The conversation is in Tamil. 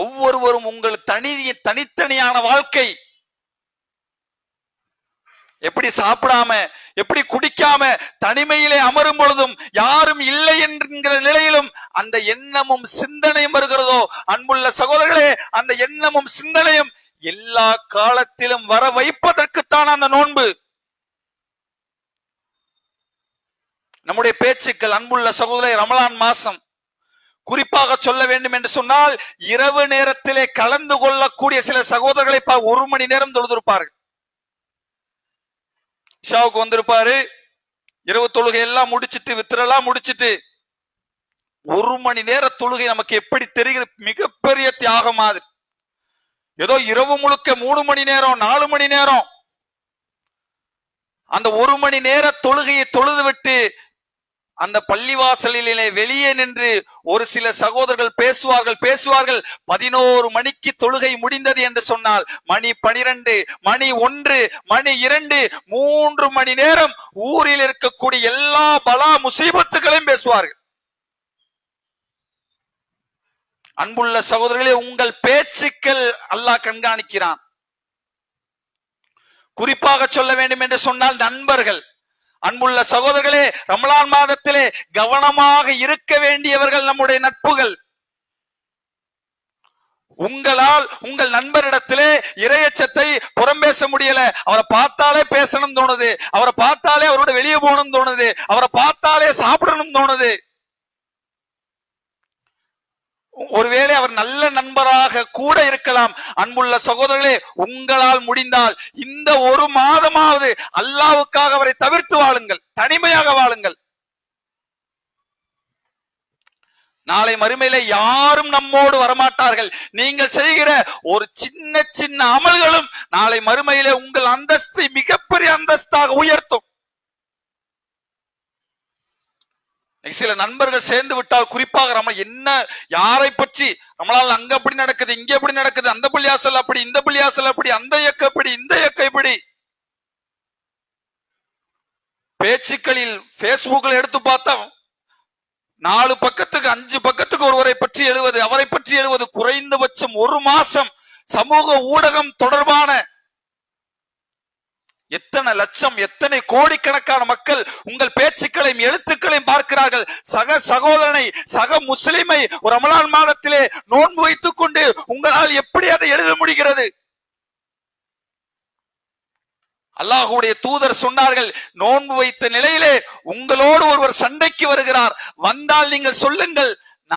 ஒவ்வொருவரும் உங்கள் தனித்தனியான வாழ்க்கை. எப்படி சாப்பிடாம, எப்படி குடிக்காம தனிமையிலே அமரும் பொழுதும் யாரும் இல்லை என்கிற நிலையிலும் அந்த எண்ணமும் சிந்தனையும் வருகிறதோ, அன்புள்ள சகோதரர்களே, அந்த எண்ணமும் சிந்தனையும் எல்லா காலத்திலும் வர வைப்பதற்குத்தான் அந்த நோன்பு. நம்முடைய பேச்சுக்கள், அன்புள்ள சகோதரே, ரமலான் மாசம் குறிப்பாக சொல்ல வேண்டும் என்று சொன்னால், இரவு நேரத்திலே கலந்து கொள்ளக்கூடிய சில சகோதரர்களை 1 மணி நேரம் தொழுதிருப்பார்கள். இஷாவுக்கு வந்திருப்பாரு, இரவு தொழுகை எல்லாம் முடிச்சிட்டு, வித்திரெல்லாம் முடிச்சிட்டு 1 மணி நேர தொழுகை நமக்கு எப்படி தெரிகிற மிகப்பெரிய தியாகம் மாதிரி. ஏதோ இரவு முழுக்க 3 மணி நேரம் 4 மணி நேரம் அந்த 1 மணி நேர தொழுகையை தொழுது விட்டு அந்த பள்ளிவாசலிலே வெளியே நின்று ஒரு சில சகோதரர்கள் பேசுவார்கள் 11 மணிக்கு தொழுகை முடிந்தது என்று சொன்னால் மணி 12, மணி 1, மணி 2, 3 மணி நேரம் ஊரில் இருக்கக்கூடிய எல்லா பலா முசீபத்துகளையும் பேசுவார்கள். அன்புள்ள சகோதரர்களே, உங்கள் பேச்சுக்கள் அல்லாஹ் கண்காணிக்கிறான். குறிப்பாக சொல்ல வேண்டும் என்று சொன்னால் நண்பர்கள். அன்புள்ள சகோதரர்களே, ரமலான் மாதத்திலே கவனமாக இருக்க வேண்டியவர்கள் நம்முடைய நட்புகள். உங்களால் உங்கள் நண்பரிடத்திலே இறையச்சத்தை புறம் பேச முடியல. அவரை பார்த்தாலே பேசணும் தோணுது, அவரை பார்த்தாலே அவரோட வெளியே போகணும் தோணுது, அவரை பார்த்தாலே சாப்பிடணும் தோணுது. ஒருவேளை அவர் நல்ல நண்பராக கூட இருக்கலாம். அன்புள்ள சகோதரர்களே, உங்களால் முடிந்தால் இந்த 1 மாதமாவது அல்லாஹ்வுக்காக அவரை தவிர்த்து வாழுங்கள், தனிமையாக வாழுங்கள். நாளை மறுமையிலே யாரும் நம்மோடு வரமாட்டார்கள். நீங்கள் செய்கிற ஒரு சின்ன சின்ன அமல்களும் நாளை மறுமையிலே உங்கள் அந்தஸ்தை மிகப்பெரிய அந்தஸ்தாக உயர்த்தும். சில நண்பர்கள் சேர்ந்து விட்டால், குறிப்பாக என்ன யாரை பற்றி நம்மளால் அங்க அப்படி நடக்குது, இங்க எப்படி நடக்குது, அந்த பள்ளியாசல் அப்படி, இந்த பள்ளியாசல் அப்படி, அந்த இயக்க இப்படி, இந்த இயக்க இப்படி, பேச்சுக்களில் பேஸ்புக்கில் எடுத்து பார்த்தா 4 பக்கத்துக்கு 5 பக்கத்துக்கு ஒருவரை பற்றி எழுவது, அவரை பற்றி எழுவது. குறைந்தபட்சம் 1 மாசம் சமூக ஊடகம் தொடர்பான எத்தனை லட்சம், எத்தனை கோடிக்கணக்கான மக்கள் உங்கள் பேச்சுக்களையும் எழுத்துக்களையும் பார்க்கிறார்கள். சக சகோதரனை, சக முஸ்லிமை ஒரு ரமலான் மாதத்திலே நோன்பு வைத்துக் கொண்டு உங்களால் எப்படி அதை எழுத முடிகிறது? அல்லாஹ்வுடைய தூதர் சொன்னார்கள், நோன்பு வைத்த நிலையிலே உங்களோடு ஒருவர் சண்டைக்கு வருகிறார், வந்தால் நீங்கள் சொல்லுங்கள்,